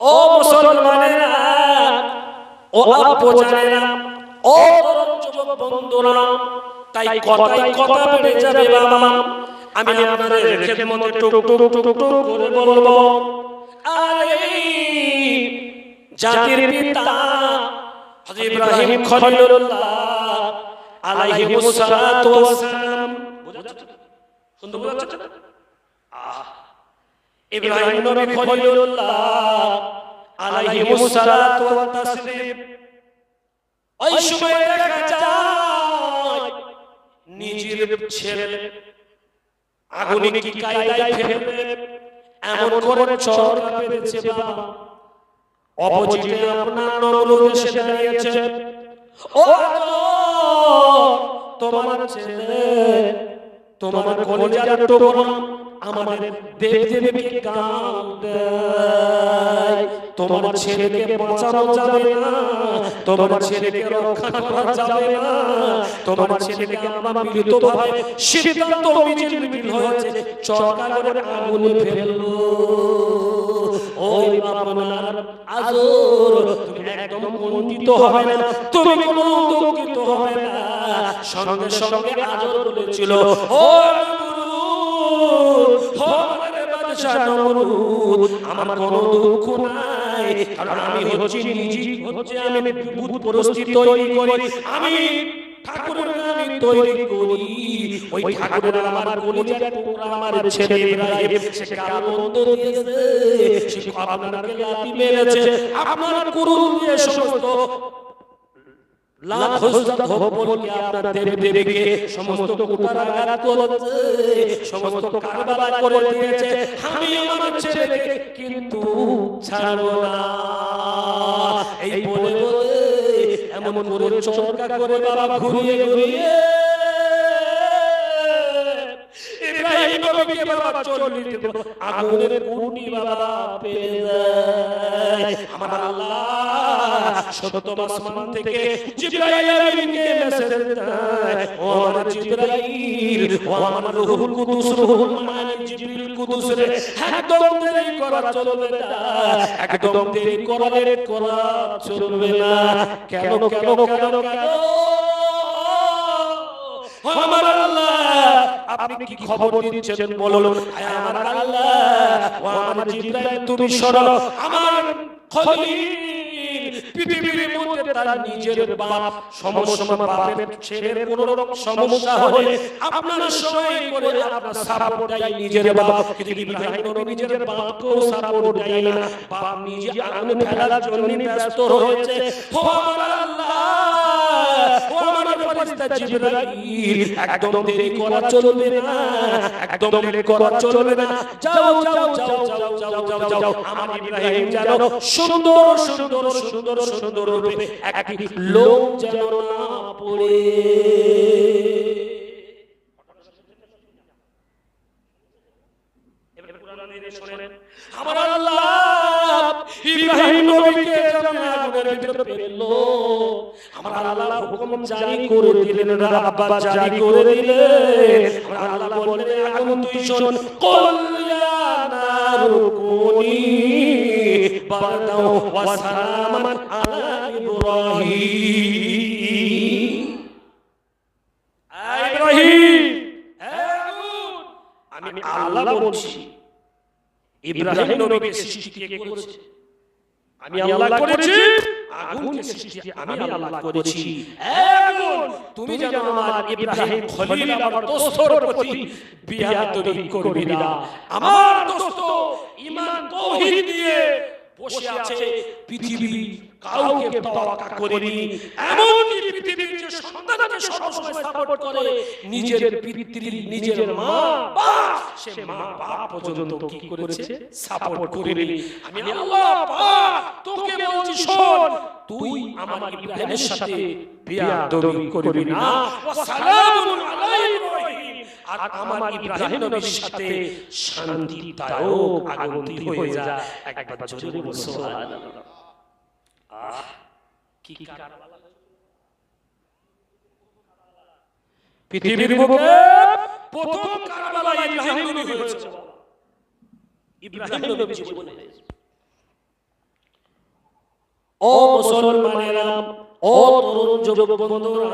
ও মুসলমানেরা, ও আব্বুজানেরা, ও তরুণ যুবক বন্ধুরা, তাই কথাই কথা বেড়ে যাবে বাবা। আমি আপনাদের খেদমতে টুক টুক টুক টুক করে বলবো, আরে জাতির পিতা হযরত ইব্রাহিম খলিলুল্লাহ আলাইহিস সালাতু ওয়াস সালাম, বুঝাচ্ছেন? শুনতে বুঝাচ্ছেন? ইব্রাহিম নবী খলিলুল্লাহ আলাইহিস সালাতু ওয়াস তাসলিম, ওই সময় দেখা যায় নিজের ছেলে আগুনে কি কায়দায় ফেলবে এমন করে চরকা বেঁধেছে বাবা। অপোজিটে আপনার নমরুদ এসে দাঁড়িয়েছে, ও তোমার ছেলে, তোমার কলিজার টুকরা আমাদের দেবদেবীকে গাল দেয়, তোমার ছেলেকে বাঁচানো যাবে না, তোমার ছেলেকে রক্ষা করা যাবে না, তোমার ছেলেকে আমরা মৃতভাবে সিদ্ধান্ত মিছিল হয়েছে চরকা করে আগুনে ফেলবো। ওই বাপনার আজর তুমি একদম মন্ডিত হবে না, তুমি কোনো দুঃখিত হবে না। সঙ্গে সঙ্গে আজর বলেছিল, ও আমার কোনো দুঃখ নাই, কারণ আমি হচ্ছি নিজে হচ্ছে আমি বুদ্ধ পরিস্থিতি তৈরি করি, আমি ঠাকুরের নামে তৈরি করি। ওই ঠাকুরের আমার কলিজার টুকরা আমার ছেলে ইব্রাহিম সে কাল অন্তর দিয়েছে, সে আপনাকে লাথি মেরেছে, আপনার কুরুল দিয়ে সমস্ত লাখ হযরত বলকে আপনার দেবদেবীকে সমস্ত কুটারাঘাত করেছে, সমস্ত কারবালা করে দিয়েছে। আমি আমার ছেলেকে কিন্তু ছাড়বো না। এই বলে বলে এমন করে চরকা করে বাবা ঘুরিয়ে ঘুরিয়ে ইব্রাহিম নবীকে বাবা চলে দিতে আগুনের কুটি বাবা পেয়ে যায়। আমার আল্লাহ সপ্তম আসমান থেকে জিবরাইল আমিনকে মেসেজ দেয়, ও আমার জিবরাইল, ও আমার রূহুল কুদুস, রূহুল মানিক জিবরিল কুদুস রে, একদম দেরি করা চলবে না, একদম দেরি করা চলবে না। কেন কেন কেন কেন আমার আল্লাহ আপনি কি খবর দিচ্ছেন বলুন? আমার আল্লাহ, ও আমার জিবরাইল তুমি শোনো, আমার খলিল পৃথিবীর মধ্যে তার নিজের বাপ সমস্যা, বাপের ছেলের কোন রকম সমস্যা হলে আপনারা সবাই করে আপনারা সাপোর্ট দেয় নিজের বাপ, কিন্তু ইব্রাহিম নবী নিজের বাপকেও সাপোর্ট দেয় না, বাপ নিজে আগুনে ফেলার জন্য ব্যস্ত রয়েছে। ও আমার আল্লাহ, ও আমার ফেরেশতা জিবরাইল, একদম দেরি করা চলবে না, একদম দেরি করা চলবে না, যাও যাও যাও যাও যাও যাও যাও, আমার ইব্রাহিম যেন সুন্দর সুন্দর সুন্দর সুন্দর রূপে একটি লোক যেন না পড়ে। এবার কোরআনে শুনেন, আমার আল্লাহ ইব্রাহিম নবীকে যখন আগুনের ভিতরে ফেললো, আমার আল্লাহ হুকুম জারি করে দিলেন, রাব্বা জারি করে দিলেন। আমার আল্লাহ বললেন, আগুন তুই শোন, কুল ইয়া নারু কুনি বারদাও ওয়া সালামান আলা ইব্রাহিম। ইব্রাহিম, আমি আল্লাহ বলছি, ইব্রাহিম নবীকে সৃষ্টি কে করেছে? আমি আল্লাহ করেছি। আগুনকে সৃষ্টি আমি আল্লাহ করেছি। এখন তুমি জানো আমার ইব্রাহিম খলিল আমার দোস্তর প্রতি বিয়াদবি করবি না। আমার দোস্ত ঈমান তাওহীদ দিয়ে বসে আছে, পৃথিবী কাউকে তাওয়াক্কা করেনি। এমনকি পৃথিবীর যে সন্তানকে সবসময় সাপোর্ট করে নিজের পিতৃ, নিজের মা বাপ, সে মা বাপ পর্যন্ত কি করেছে? সাপোর্ট করেনি। আমি আল্লাহ পাক তোকে বলছি, শোন, তুই আমার ইব্রাহিমের সাথে বিয়াদবি করবি না। ওয়া সালামুন আলা ইব্রাহিম, আর আমার ইব্রাহিম নবীর সাথে শান্তিদায়ক আগমন হয়ে যা। একবার জোরে বলো সুবহানাল্লাহ। কি কারবালা, পৃথিবীর বুকে প্রথম কারবালা ইব্রাহিম নবী হয়েছে। ইব্রাহিম নবীর জীবনে ও মুসলমানেরা, ও তরুণ যুবক বন্ধুরা,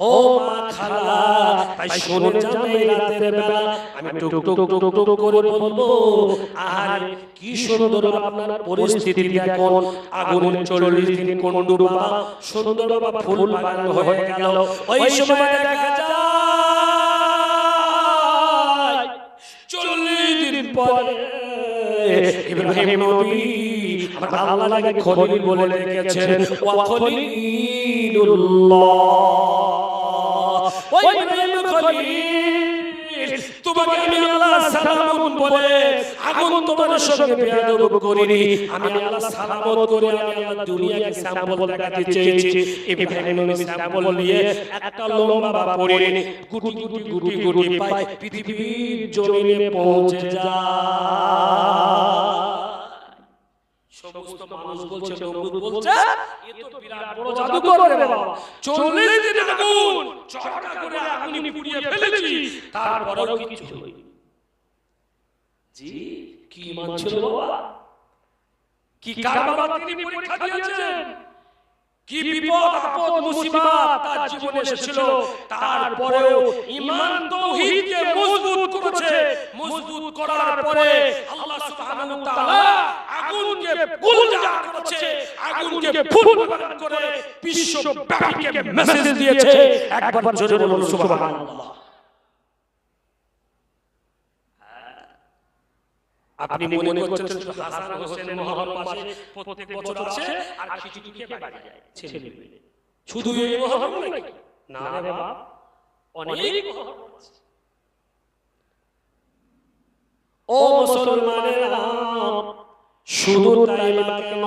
ও মা খালা, তাই শুনে যান এই রাতের বেলা আমি টুক টুক টুক টুক করে বলবো, আর কি সুন্দর আপনার পরিস্থিতি দেখুন। আগুনে 40 দিন কোন্ডু বাবা সুন্দর বাবা ফুল বাগান হয়ে গেল। ওই সময় দেখা যায় 40 দিন পরে ইব্রাহিম নবী, আমার আল্লাহ লাগে খলিল বলে রেখেছেন, ওয়া খলিলুল্লাহ, ওই ইব্রাহিম খলিল, তোমাকে আমি আল্লাহ সালামত বলে আগুন তোমার সঙ্গে বেয়াদব করিনি, আমি আল্লাহ সালামত করে আমি আল্লাহ দুনিয়াকে স্যাম্পল দেখাতে চেয়েছি। ইব্রাহিম নবী স্যাম্পল নিয়ে একটা লম্বা বাবা পড়ে গুটি গুটি গুটি গুটি পায় পৃথিবীর জমিনে পৌঁছে যায়। সমস্ত মানুষ বলছে, নমরুদ বলছে, এ তো বিরাট বড় জাদুকর রে বাবা, 40 দিন আগুন চড়কা করে আগুন পুড়িয়ে ফেলেছি, তারপরেও কিছু হয়নি। জি, কি ঈমান ছিল বাবা, কি কারবালা তিনি পরীক্ষা দিয়েছেন, কি বিপদ আপদ মুসিবত তার জীবনে এসেছিল, তারপরেও ঈমান তাওহীদকে মজবুত করেছে। মজবুত করার পরে আল্লাহ সুবহানাহু ওয়া তাআলা আগুনকে গুলজার করেছে, আগুনকে ফুটফুট করে বিশ্বব্যাপীকে মেসেজ দিয়েছে। একবার জোরে বলুন সুবহানাল্লাহ। আপনি মনে করছেন শুধু হাসান হোসেন মুহররম মাসে প্রত্যেক বছর আসে আর খিচুড়ি খেয়ে বাড়ি যায় ছেলে মেয়ে, শুধু এই মুহররম নাকি? না রে বাপ, অনেক মুহররম আছে। ও মুসলমানেরা, শুধু তাই না কেন,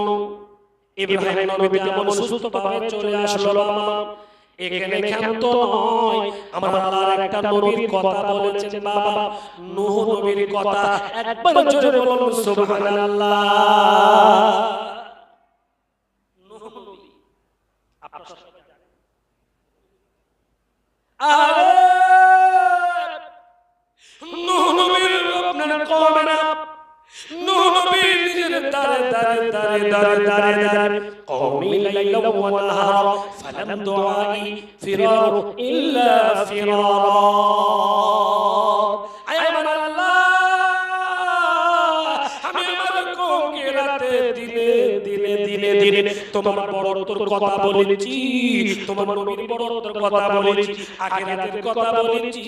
ইব্রাহিম নবী যেমন সুস্থভাবে চলে আসলো বাবা, এখানে ক্ষান্ত নয়, আমার আল্লাহর একটা নবীর কথা বলেছেন বাবা, নূহ নবীর কথা। একবার জোরে বলুন সুবহানাল্লাহ। নূহ নবী আপনারা সবাই জানেন, আরে নূহ নবীর আপনার কওমে না, নূহ নবীর নিজের দারে দারে দারে দারে দারে দারে কওমি লাইলা ওয়া নাহারা ফালাম দুআই ফিরার ইল্লা ফিরারা। আয় আমার আল্লাহ, আমি আমার কওমকে রাতে দিনে দিনে দিনে দিনে তোমার বড়ত্বর কথা বলেছি, তোমার নবীর বড়ত্বর কথা বলেছি, আখিরাতের কথা বলেছি,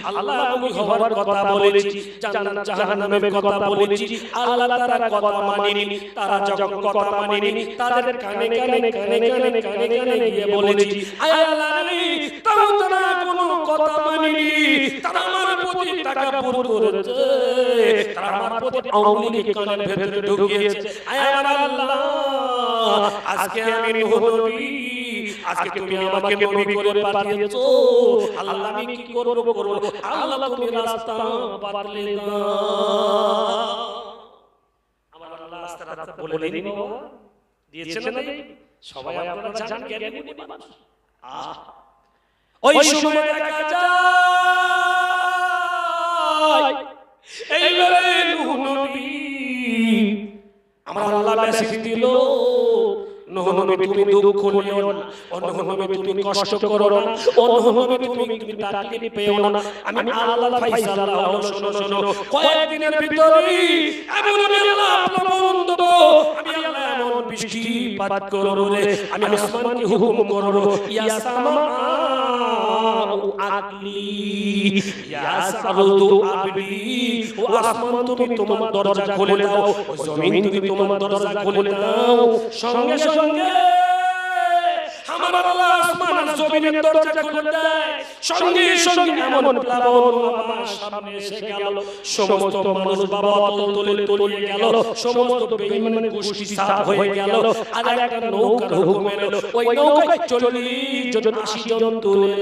আল্লাহ নবী হওয়ার কথা বলেছি, জান্নাত জাহান্নামের কথা বলেছি। আল্লাহ তারা কথা মানেনি, তারা যখন কথা মানেনি তাদের কানে কানে কানে কানে কানে কানে গিয়ে বলেছি, আয় আল্লাহ রে, তারা কোনো কথা মানেনি, তারা আমার প্রতি তাকাব্বুর করেছে, তারা আমার প্রতি আঙ্গুলিকে কানের ভেতরে ঢুকিয়েছে। আয় আমার আল্লাহ, আজকে আমি নূহ নবী, আজকে তুমি আমাকে নবী করে পাঠিয়েছো, আল্লাহ আমি কি করব করব, আল্লাহ তুমি রাস্তা বাতলে দাও। আমার আল্লাহ রাস্তা বলে দিন বাবা, দিয়েছেন না? সবাই আপনারা জানেন, জ্ঞানী মানুষ। ওই সময় দেখা যায় এইবারে নূহ নবী, আমার আল্লাহ মেসেজ দিল, নূহ নবী তুমি দুঃখ নিও না, ও নূহ নবী তুমি কষ্ট করো না, ও নূহ নবী তুমি তাকলিফ পেও না, আমি আল্লাহ ফায়সালা হলো, শোনো শোনো, কয়েকদিনের ভিতরেই এমন আল্লাহ প্রবন্ধ দেব, আমি আল্লাহ এমন বৃষ্টিপাত করব রে, আমি আসমানকে হুকুম করব, ইয়া সামা আকলি ইয়া সারদু আবদি, ও আসমান তুমি তোমার দরজা খুলে দাও, ও জমিন তুমি তোমার দরজা খুলে দাও। সঙ্গে সঙ্গে আমার আল্লাহ আসমান আর জমিনের দরজা খুলে দেয়, সঙ্গে সঙ্গে এমন প্লাবন আমার সামনে এসে গেল, সমস্ত মানুষ বাবা তলে তলিয়ে গেল, সমস্ত বেঈমান গোষ্ঠী সাফ হয়ে গেল, আর একটা নৌকার হুকুম এলো, ওই নৌকায় 40 জন 80 জন তুলে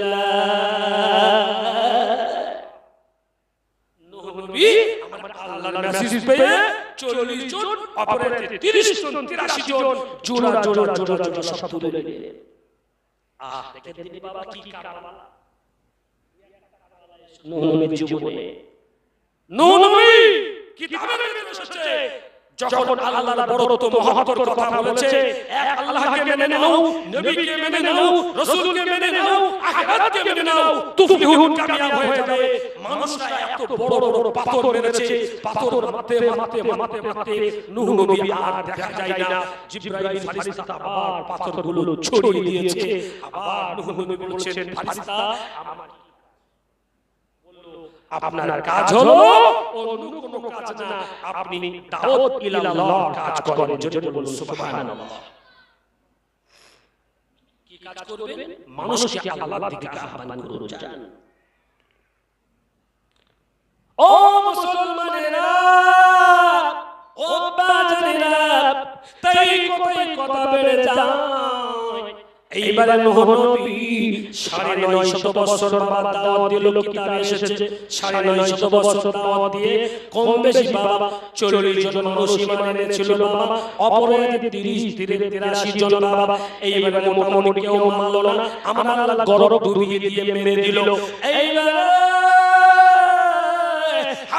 নূহ নবী আমার আল্লাহর মেসেজ পেয়ে 40 জন অপরাধে 30 জন 83 জন জোড়া জোড়া জোড়া জোড়া সব তুলে নিয়ে, আহ দেখেন দিদি বাবা কি কারবালা নূহ নবীর জীবনে। নূহ নবী কিতাবের ভিতরে এসেছে, যখন আল্লাহর বড়ত্ব মহত্বর কথা বলেছে, এক আল্লাহকে মেনে নাও, নবীকে মেনে নাও, রাসূলকে মেনে নাও, আখিরাতকে মেনে নাও, তুফলিহুন, কামিয়াব হয়ে যাবে। মানুষরা এত বড় বড় পাথর মেরেছে, পাথর মারতে মারতে মারতে মারতে নূহ নবী আর দেখা যায় না। জিবরাইল ফেরেশতা আবার পাথরগুলো ছড়িয়ে দিয়েছে। আবার নূহ নবী বলছেন, ফেরেশতা আপনার কাজ হলো অন্য কোনো কাজ না, আপনি দাওয়াত ইলাল্লাহ কাজ করেন। যদি বলুন সুবহানাল্লাহ। কি কাজ করবেন? মানুষকে আল্লাহর দিকে আহ্বান করুন। জান ও মুসলমানেরা, ও বাজানেরা, তাই কথা বেড়ে যায়। এইবারে নূহ নবী ৯৫০ বছর বাদ দাওয়াত দিল, কিতাব এসেছে ৯৫০ বছর দাওয়াত দিয়ে কম বেশি বাবা ৪০ জন মানুষ ঈমান এনেছিল বাবা, অপরাধী ৩০-৮৩ জন বাবা। এইবারে মোটামুটি কেউ মানলো না, আমার আল্লাহ গরব ডুবিয়ে দিয়ে মেরে দিল। এইবারে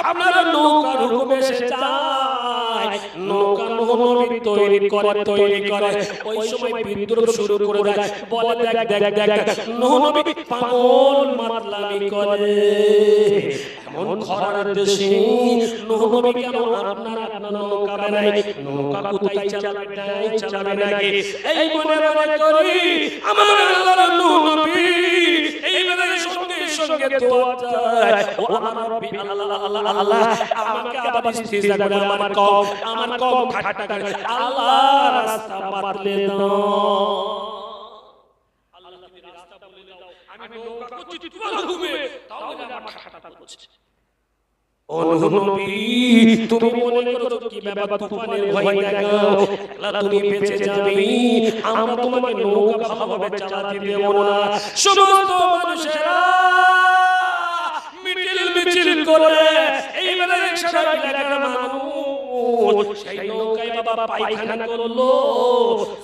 আপনারা নৌকার হুকুম এসে যায়, নৌকা নূহ নবী তৈরি করে ওই সময় বিদ্রোহ শুরু করে দেয়। বলে দেখ নূহ নবী পাগল মাতলামি করে। এমন খরার দেশে নূহ নবী কেন আপনার নৌকা বানায়? নৌকা কোথায় চালাবে নাকি? এই মনে করি আমার আল্লাহর নূহ নবী এইবারে সঙ্গে দোয়া চায়, ও আমার রব্বি আল্লাহ আমাকে আবার ইস্তিজা করে আমার কম ঠাট্টা করে আল্লাহ রাস্তা বদলে দাও। আল্লাহ তুমি রাস্তা বলে দাও, আমি নৌকা করছি তোমার হুকুমে, তাহলে আমার ঠাট্টা করছে। ও নূহ নবী, তুমি মনে করো কি বাবা তুফানের ভয় দেখাও, আল্লাহ তুমি বেঁচে যাবে, আমরা তোমাকে নৌকা ভালোভাবে চালাতে দেব না। সমস্ত মানুষেরা মিছিল করে এইবারে সবাই এলাকার মানুষ সেই নৌকায় বাবা পায়খানা করলো,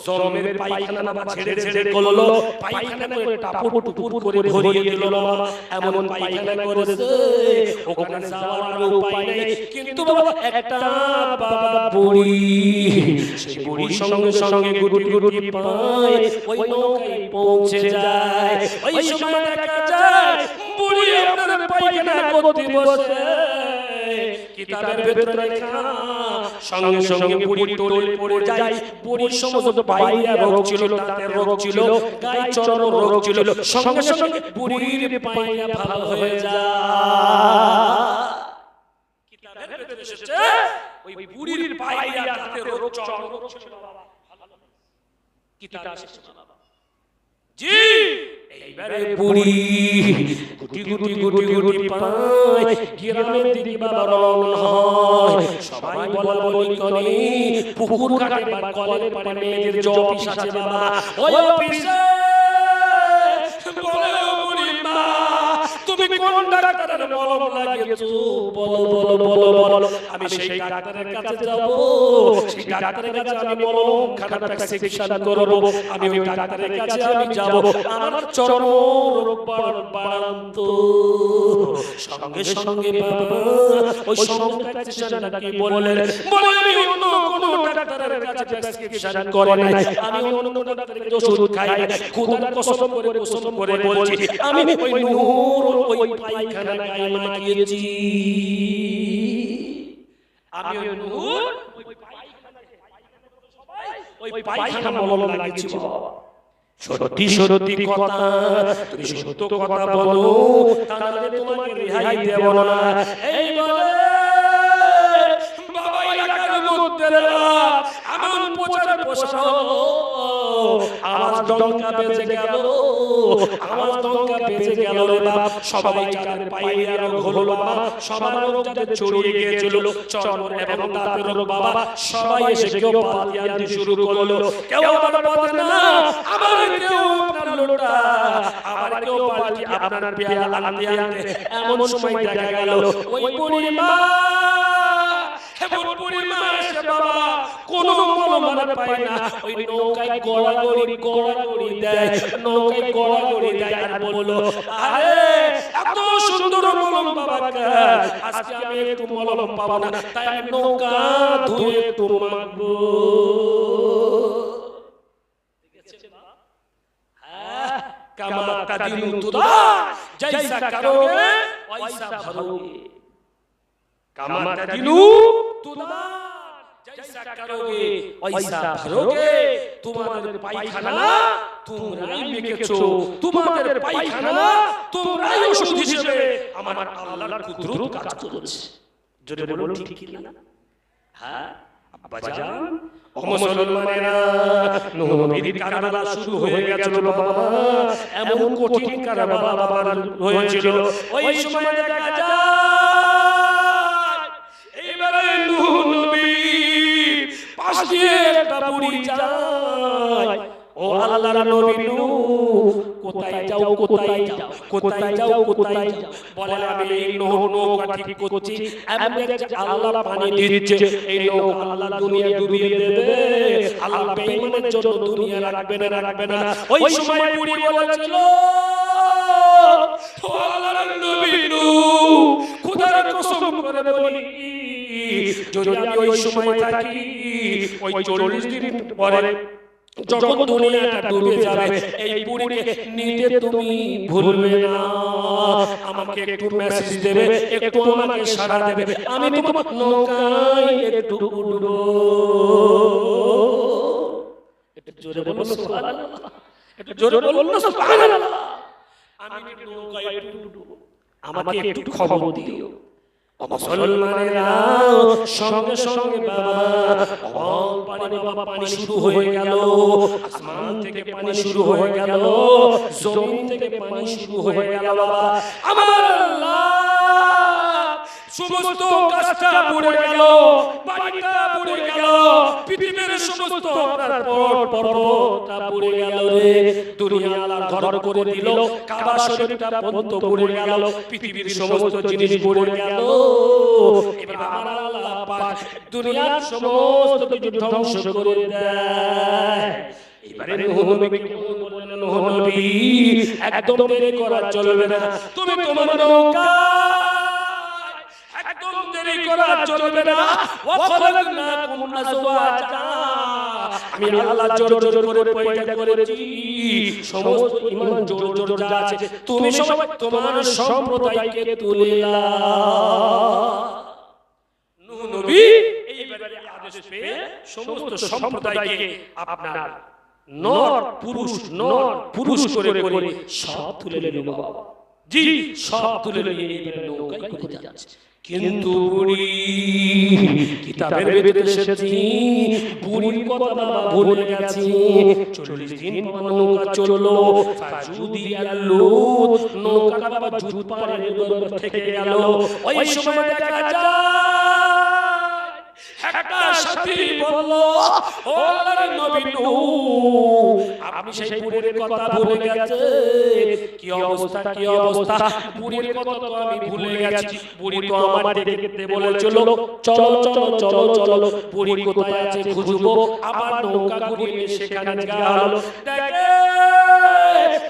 জমের পায়খানা বাবা ছেড়ে করলো, পায়খানা করে টাপুর টুপুর করে ভরিয়ে দিল বাবা। এমন পায়খানা করেছে ওখানে যাওয়ার উপায় নেই। কিন্তু বাবা একটা বাবা বুড়ি, সেই বুড়ির সঙ্গে গুটি পায় ওই নৌকায় পৌঁছে যায়। ওই সময় দেখা যায় বুড়ি আপনার পায়খানা করতে বসে, কিতাবের ভেতরে লেখা সঙ্গে বুড়ি টলে পড়ে যায়। বুড়ির সমস্ত বাইরে রোগ ছিল, দাঁতের রোগ ছিল, গায়ে চর্ম রোগ ছিল, সঙ্গে বুড়ির পায়খানা ভালো হয়ে যায়। কিতাবের ভেতরে এসেছে ওই বুড়ির পায়খানা দাঁতের রোগ চর্ম রোগ ছিল বাবা। কিতাব এসেছে বাবা। জি এইবারে বুড়ি গুটি পায়, গ্রামের দিকে বাবা রওনা হয়। সবাই বলাবলি করে, পুকুর কাটে বা কলের পাড়ে মেয়েদের যে অফিস আছে বাবা, ওই অফিসে বলে ও বুড়ি মা, তুমি কোন ডাক্তারের মলম লাগিয়েছো? বলো, আমি সেই ডাক্তারের কাছে যাব, সেই ডাক্তারের কাছে আমি মলম খানা প্রেসক্রিপশন করব, আমি ওই ডাক্তারের কাছে আমি যাব, আমার চর্ম রোগ বাড়ান্ত। সঙ্গে বাবা ওই সঙ্গে প্রেসক্রিপশনটা কি বললেন? বলে আমি অন্য কোনো ডাক্তারের কাছে প্রেসক্রিপশন করে নাই, আমি অন্য ডাক্তারের কাছে ওষুধ খাই না। খোদার কসম করে বলছি, আমি ওই নূর ওই পায়খানা গায়ে মাখিয়েছি, আমি ওই নূর ওই পায়খানা মলম লাগিয়েছি বাবা। সত্যি কথা, তুমি সত্য কথা বলো, তাহলে তোমাকে রেহাই দেব না। এই বলে বাবা এলাকার মধ্যে এমন প্রচার প্রসার, আওয়াজ ডঙ্কা বেজে গেল রে বাপ। সবাই যাদের পায়ে রোগ হলো বাবা, সবার রোগ যাদের ছড়িয়ে গিয়েছিল, চর্ম এবং দাঁতের রোগ বাবা, সবাই এসে কেউ পাতি আনতে শুরু করলো। কেউ আবার বলে না, আবার কেউ আপনার লোটা, আবার কেউ পাল্টি আপনার পেয়ালা আনতে এমন সময় দেখা গেল ওই বুড়ি মা এমন পরিমা এসে বাবা কোনো মলমার পায় না, ওই নৌকায় গড়াগড়ি দেয়, নৌকায় গড়াগড়ি দেয় আর বললো, আরে এত সুন্দর মলম বাবা, আজকে আমি একটু মলম পাবো না, তাই আমি নৌকা ধুয়ে একটু মাখবো। কামা কাদিনু তুদা জৈসা করোগে ওইসা ভरोगे, কামা কাদিনু তুদা জৈসা করোগে ওইসা ভरोगे। তোমাদের পায়খানা তোমরাই মেখেছো, তোমাদের পায়খানা তোমরাই ওষুধ হিসেবে আমার আল্লাহর কুদরত কাজ করেছে। জোরে বলুন ঠিক কি না? হ্যাঁ আব্বাজান, ও মুসলমানেরা, নবীর কারবালা শুরু হয়ে গেছিল বাবা, এমন কঠিন কারবালা বাবা হয়েছিল, ওই সময় দেখা যায় এইবারে নবী পাশ দিয়ে একটা বুড়ি যায়, ও আল্লাহর নবী কোথায় যাও, কোথায় যাও, কোথায় যাও, কোথায় যাও? বলে আমি এই নৌকা ঠিক করছি, আমি দেখছি আল্লাহ পানি দিচ্ছে, এই নৌকা আল্লাহ দুনিয়া ডুবিয়ে দেবে, আল্লাহ বেঈমানের জন্য দুনিয়া রাখবে না। ওই সময় বুড়ি বলেছিল, ও আল্লাহর নবী খোদার কসম করে বলি, যদি আমি ওই সময় থাকি, ওই 40 দিন পরে যখন দুনিয়াটা ডুবে যাবে, এই বুড়িকে নিতে তুমি ভুলবে না, আমাকে একটু মেসেজ দেবে, একটু আমাকে সাড়া দেবে, আমি তোমার নৌকায় একটু উঠবো। একটু জোরে বলো সুবহানাল্লাহ, একটু জোরে বলো সুবহানাল্লাহ। আমি নৌকায় একটু উঠবো, আমাকে একটু খবর দিও। মুসলমানেরা, সঙ্গে সঙ্গে বাবা পানি শুরু হয়ে গেল, আসমান থেকে পানি শুরু হয়ে গেল, জমিন থেকে পানি শুরু হয়ে গেল বাবা। আমার আল্লাহ সমস্ত গাছটা পড়ে গেল, পানিটা পড়ে গেল, পৃথিবীর সমস্ত পর্বতটা পড়ে গেল রে, দুনিয়া আল্লাহ ঘর করে দিল, কাবা শরীফটা পর্যন্ত পড়ে গেল, পৃথিবীর সমস্ত জিনিস পড়ে গেল। এবার আমার আল্লাহ পাক দুনিয়ার সমস্ত কিছু ধ্বংস করে দেয়। এবারে নূহ নবীকে বললেন, নূহ নবী একদম দেরি করা চলবে না, তুমি তোমার নৌকা একদম দেরি করা চলবে না। ওয়া খালাকনাকুম আজওয়াজা, আমি আল্লাহ জোর জোর করে পয়দা করেছি, সমস্ত ঈমান জোর জোর যা আছে তুমি সবাই তোমার সম্প্রদায়কে তুলে নাও। নূহ নবী এইবারে আদেশ পেয়ে সমস্ত সম্প্রদায়কে আপনার নর পুরুষ করে করে সব তুলে নিল বাবা। জি, সব তুলে নিয়ে এইবারে নৌকায় করে যাচ্ছে। কিন্তু বুড়ি কিতাবের ভিতরে এসেছি, বুড়ির কথা বাবা ভুলে গেছি। 40 দিন নৌকা চললো, ফাজুদি আল্লুত, নৌকা বাবা জুত পাড়ের থেকে গেল। ওই সময় দেখা যায় একটা সাথী বলল, ও আল্লাহর নবী নূহ, আপনি সেই বুড়ির কথা ভুলে গেছেন। কি অবস্থা, কি অবস্থা? বুড়ির কথা তো আমি ভুলে গেছি, বুড়ি তো আমার দেখতে বলেছিল, চলো চলো চলো চলো, বুড়ি কোথায় আছে খুঁজবো। আবার নৌকা ঘুরিয়ে সেখানে যাওয়া হলো, দেখে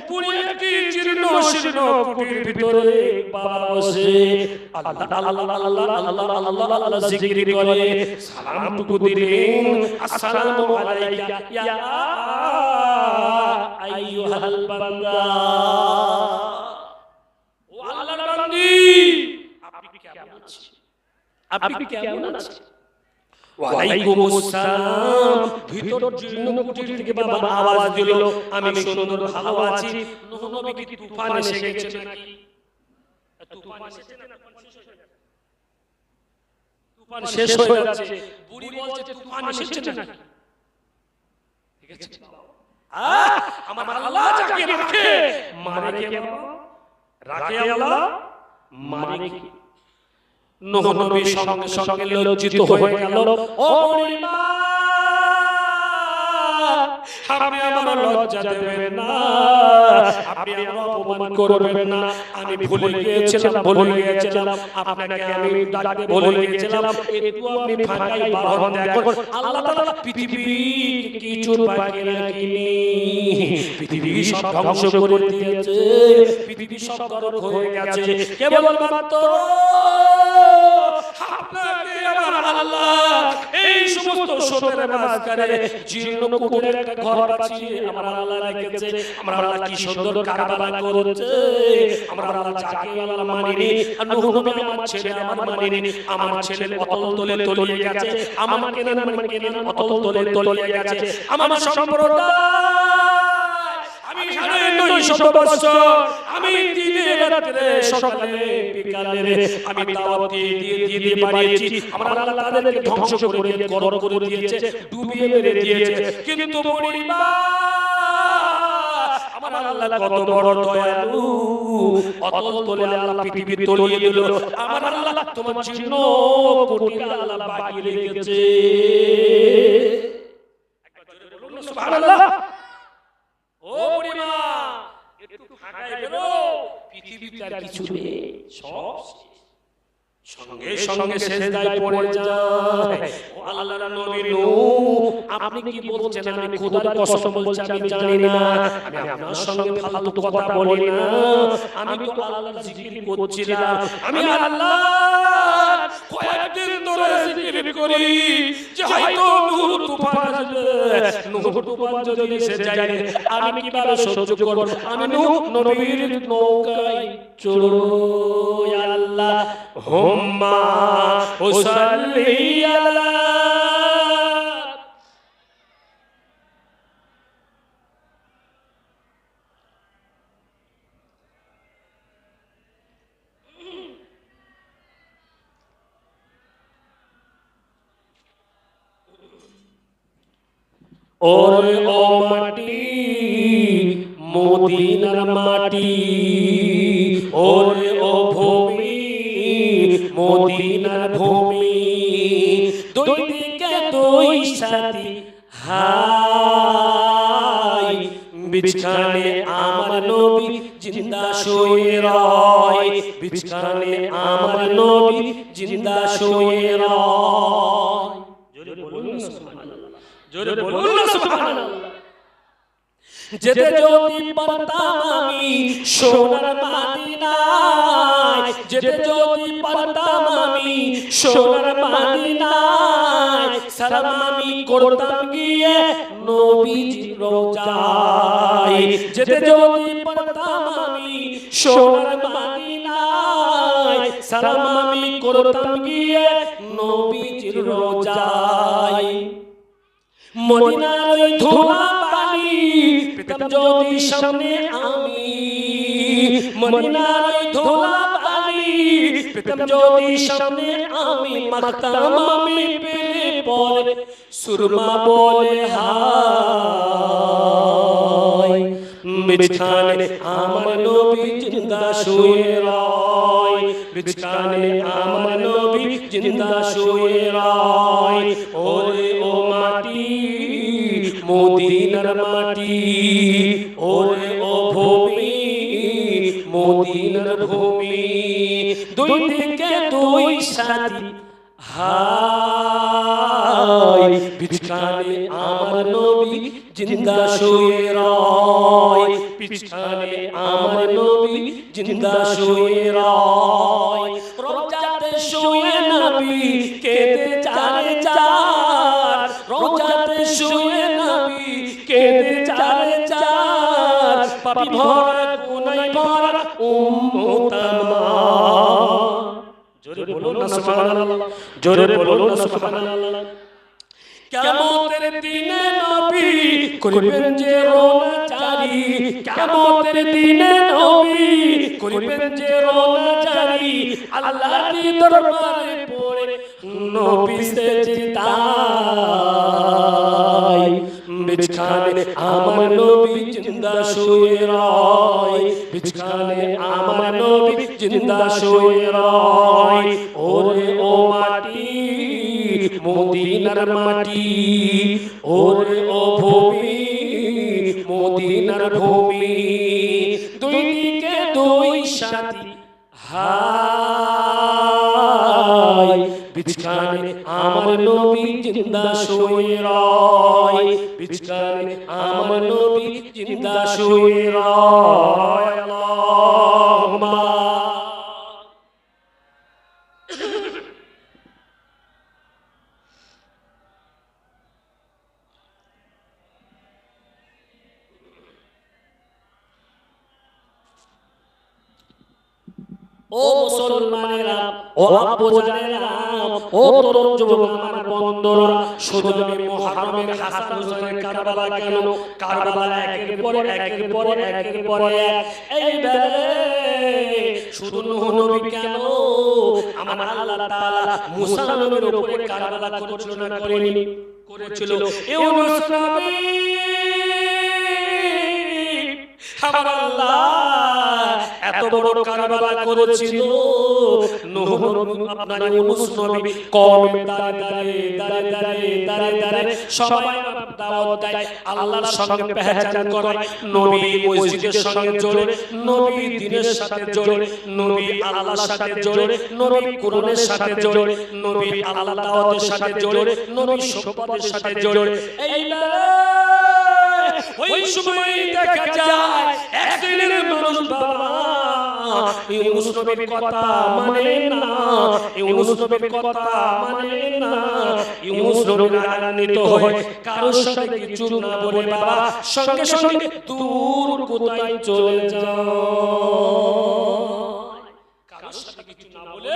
বুড়ি একটি জীর্ণ শীর্ণ কুটির ভিতরে বাবা বসে আল্লাহ আল্লাহ আল্লাহ আল্লাহ আল্লাহ আল্লাহ জিকির করে সালাম টুকু দিলেন, আসসালামু আলাইকা ইয়া আইয়ুহাল বান্দা। ও আল্লাহর বান্দি, আপনি কেমন আছেন? আপনি কেমন আছেন? ওয়া আলাইকুমুস সালাম। ভিতর জীর্ণ কুটির থেকে বাবা আওয়াজ দিল, আমি সুন্দর ভালো আছি। নূহ নবী কি তুফান এসে গেছে নাকি? তুফান এসেছে না? তুফান শেষ হয়ে যাচ্ছে, বুড়ি বলছে তুফান এসেছে নাকি? ঠিক আছে, আমার আল্লাহ যাকে রাখে মারে কে? রাখে আল্লাহ, মারে কে? নূহ নবী সঙ্গে সঙ্গে লজ্জিত হয়ে গেল। ও বুড়ি মা, আপনি আমার লজ্জা দেবেন না, আপনি আমার অপমান করবেন না। আমি ভুলে গিয়েছিলাম আপনাকে আমি ডাকতে ভুলে গিয়েছিলাম, একটু আপনি ফাঁকাই বাহন দেখুন। আল্লাহ তাআলা পৃথিবী কিছু বাকি রাখেনি, পৃথিবী সব ধ্বংস করে দিয়েছে, পৃথিবী সব নরক হয়ে গেছে। কেবল মাত্র আপনাকে আমার আল্লাহ এই সমস্ত সোনার মাঝখানে জীর্ণ কুটির একটা ঘর বানিয়ে আমার আল্লাহ রেখেছে। আমার আল্লাহ কি সুন্দর কারবালা করেছে। আমার আল্লাহ যাকে আল্লাহ মানেনি, নূহ নবী আমার ছেলে আমার মানেনি, আমার ছেলে অতল তলে তলিয়ে গেছে, আমার কেনান অতল তলে তলিয়ে গেছে। আমার সম্প্রদায় আমি 950 বছর আমি দিনে রাতে সকালে বিকালে আমি দাওয়াত দিয়ে বাড়িয়েছি। আমার আল্লাহ তাদেরকে ধ্বংস করে দিয়ে গরক করে দিয়েছে, ডুবিয়ে মেরে দিয়েছে। কিন্তু পরিবার আমার আল্লাহ কত বড় দয়ালু, অতল তলে আল্লাহ পৃথিবী তলিয়ে দিল। আমার আল্লাহ তোমার জন্য কোটি আল্লাহ বাকি রেখেছে। একবার জোরে বলুন সুবহানাল্লাহ। ও বুড়িমা একটু ফাঁকায় বেরো, পৃথিবীতে আর কিছু নেই, সব সঙ্গে সঙ্গে সেজদায় পড়ে যায়। ও আল্লাহর নবী নূহ, আপনি কি বলছেন? আমি খোদার কসম বলছি আমি জানি না, আমি আপনার সঙ্গে ফালতু কথা বলি না, আমি তো আল্লাহর জিকির করছিলাম। আমি আল্লাহ কয়েকদিন ধরে জিকির করি যে হয়তো নূহ তুফান আসবে, নূহ তুফান যদি এসে যায় আমি কিভাবে সহ্য করব? আমি নূহ নবীর নৌকায় চড়ব। ইয়া আল্লাহ হুম্মা উসাল্লি আলা ওরে ও মাটি মদিনার মাটি, ওরে ও ভূমি মদিনার ভূমি, দুই দিকে দুই সাথী হাই, বিছখানে আমার নবী জিন্দা শুয়ে রয়, বিছখানে আমার নবী জিন্দা শুয়ে রয়। জোরে বলুন না সুবহানাল্লাহ, জোরে বলুন না সুবহানাল্লাহ। যেতে যদি পারতাম আমি সোনার মদিনায়, যেতে যদি পারতাম আমি সোনার মদিনায়, সালাম আমি করতাম গিয়ে নবীজির রওজায়। যেতে যদি পারতাম আমি সোনার মদিনায়, সালাম আমি করতাম গিয়ে নবীজির রওজায়। মদিনার ওই ধোয়া পানি পেতাম যদি সামনে আমি, মদিনার ওই ধোয়া পানি পেতাম যদি সামনে আমি, মাখতাম আমি পেলে পরে সুরমা বলে হায়, বিছখানে আমার নবী জিন্দা শুয়ে রয়, বিছখানে আমার নবী জিন্দা শুয়ে রয়। ওরে ও মাটি মদিনার মাটি, ওরে ও ভূমি মদিনার ভূমি, দুই দিকে দুই সাথী হাই, বিছখানে আমার নবী জিন্দা শুয়ে রয়, বিছখানে আমার নবী জিন্দা শুয়ে রয়। রওজাতে শুয়ে নবী কেঁদে চারে চার, রওজাতে শুয়ে নবী কেঁদে চারে চার, পাপী ভরা গুনাহে ভরা উম্মত আমার। জোরে বলুন না সুবহানাল্লাহ, জোরে বলুন না সুবহানাল্লাহ। কিয়ামতের দিনে নবী করিবেন যে রোনা জারি, কিয়ামতের দিনে নবী করিবেন যে রোনা জারি, আল্লাহর দরবারে পড়ে নবী সেজদায়, বিছখানে আমার নবী জিন্দা শুয়ে রয়, বিছখানে আমার নবী জিন্দা শুয়ে রয়। ওরে ও মাটি মদিনার মাটি, ওরে ও ভূমি ভূমি, দুই দিকে দুই সাথী হায়, বিছখানে আমার নবী জিন্দা শুয়ে রয়, বিছখানে আমার নবী জিন্দা শুয়ে রয়। আল্লাহুম্মা ও মুসলমানেরা, ও আব্বুজানেরা, ও তরুণ যুবক আমার বন্ধুরা, শুধু আমি মুহররমের হাসান হুসাইনের কারবালা কেন, কারবালা একের পর এক এই বেলায় শুধু নূহ নবী কেন, আমার আল্লাহ তাআলা মুসা নবীর উপরে কারবালা করেছিল না করেনি? করেছিল। ইউনূস নবী আমার আল্লাহ এত বড় কারবালা করেছিল, নূহ নবী আপনার ইউনূস নবী কওমে দাঁড়িয়ে সবাই দাওয়াত দেয়, আল্লাহর সঙ্গে পেহচান করায়, নবী মসজিদের সঙ্গে জোড়ে, নবী দ্বীনের সাথে জোড়ে, নবী আল্লাহর সাথে জোড়ে, নবী কুরআনের সাথে জোড়ে, নবী আল্লাহর দাওয়াতের সাথে জোড়ে, নবী শপথের সাথে জোড়ে। এই ওই সময় দেখা যায় এক শ্রেণীর মানুষ বাবা ইউনূস নবীর কথা মানে না, ইউনূস নবীর কথা মানে না, ইউনূস নবী রাগান্বিত হয়, কারোর সাথে কিছু না বলে বাবা সঙ্গে সঙ্গে দূর কোথায় চলে যায়, কারোর সাথে কিছু না বলে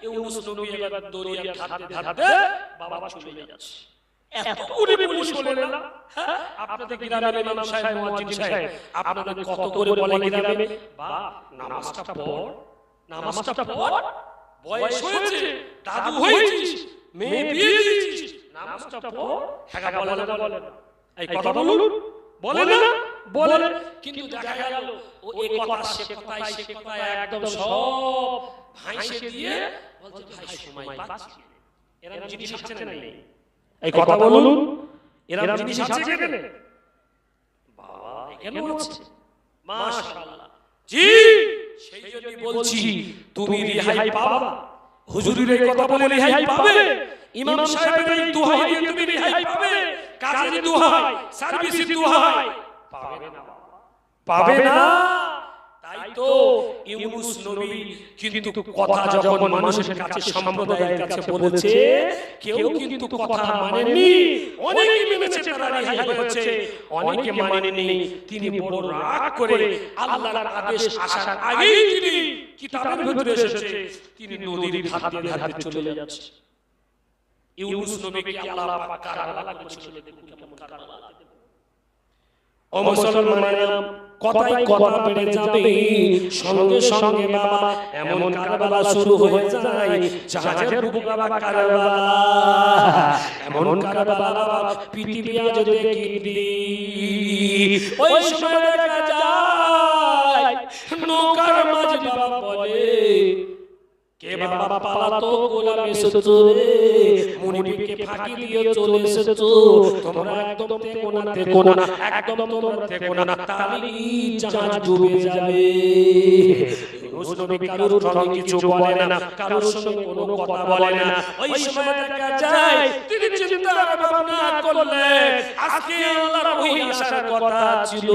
ইউনূস নবী এবার দরিয়া ধাতে বাবা চলে যাচ্ছে। এত করে পুলিশ বলে না, আপনাদের গ্রামের ইমাম সাহেব, মুয়াজ্জিন সাহেব আপনাদের কত করে বলে গ্রামে, বা নামাজটা পড়, বয়স হয়েছে, দাদু হয়েছিস, মেয়ে বিয়ে দিয়েছিস, নামাজটা পড়। হ্যাঁ বলে না, এই কথা বলুন, বলে না, কিন্তু দেখা গেল ও এই কথা সে কথা একদম সব ভাইসে দিয়ে বলছে ভাই সময় পাচ্ছি, এরকম জিনিস আছে না নেই? এই কথা বলুন, এরকম জিনিস আছে কেন? বাবা কেন আছে? মাশাআল্লাহ, জি সেই জন্য বলছি তুমি রেহাই পাবা, হুজুরের এই কথা বলে রেহাই পাবে, ইমাম সাহেবের এই দোহাই দিয়ে তুমি রেহাই পাবে, কাজের দোহাই, সার্ভিসের দোহাই পাবে না। তাই তো ইউনূস নবী কিন্তু কথা যখন মানুষের কাছে, সম্প্রদায়ের কাছে বলেছে, কেউ কিন্তু কথা মানেনি, অনেকে মেনেছে, তারা রেহাই হয়েছে, অনেকে মানেনি। তিনি বড় রাগ করে আল্লাহর আদেশ আসার আগেই তিনি কিতাবের ভিতরে এসেছে, তিনি নদীর ধারে চলে যাচ্ছে। ইউনূস নবীকে আল্লাহ পাক কারবালা করেছিল, দেখুন কেমন কারবালা। ও মুসলমানেরা, কথায় কথা বেড়ে যাবে, সঙ্গে সঙ্গে বাবা এমন কারবালা শুরু হয়ে যায়, জাহাজের বুক বাবা কারবালা, এমন কারবালা বাবা পৃথিবী আজ দেখিনি। ওই সময় দেখা যায় নৌকার মাঝি বাবা বলে, কে বাবা পালাতো গোলাম এসেছো রে, মুনিবিকে ফাঁকি দিয়ে চলে এসেছো, তোমরা একদম থেকো না, একদম তোমরা থেকো না, তাহলে জাহাজ ডুবে যাবে। ইউনূস নবী কারোর সঙ্গে কিছু বলে না, কারোর সঙ্গে কোনো কথা বলে না। ওই সময় দেখা যায় তিনি চিন্তা ভাবনা করলেন, আজকে আল্লাহর ওহী আসার কথা ছিল,